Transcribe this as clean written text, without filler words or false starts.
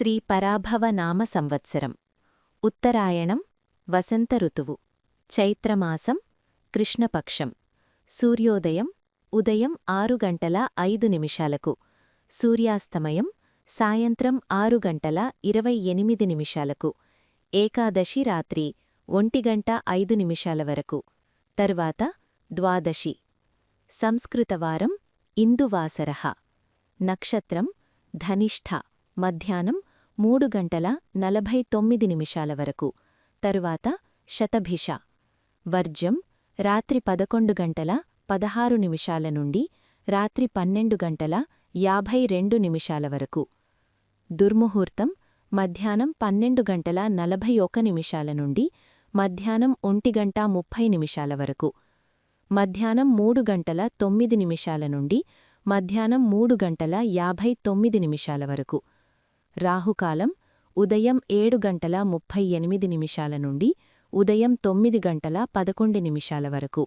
శ్రీ పరాభవ నామ సంవత్సరం ఉత్తరాయణం వసంత ఋతువు చైత్రమాసం కృష్ణపక్షం సూర్యోదయం ఉదయం 6:05 సూర్యాస్తమయం సాయంత్రం 6:28 ఏకాదశి రాత్రి 1:05 వరకు తర్వాత ద్వాదశి సంస్కృతవారం ఇందువాసరః నక్షత్రం ధనిష్ఠ మధ్యాహ్నం 3:49 వరకు తరువాత శతభిష వర్జం రాత్రి 11:16 నుండి రాత్రి 12:52 వరకు దుర్ముహూర్తం మధ్యాహ్నం 12:41 నుండి మధ్యాహ్నం 1:30 వరకు మధ్యాహ్నం 3:09 నుండి మధ్యాహ్నం 3:59 వరకు రాహుకాలం ఉదయం 7:38 నుండి ఉదయం 9:11 వరకు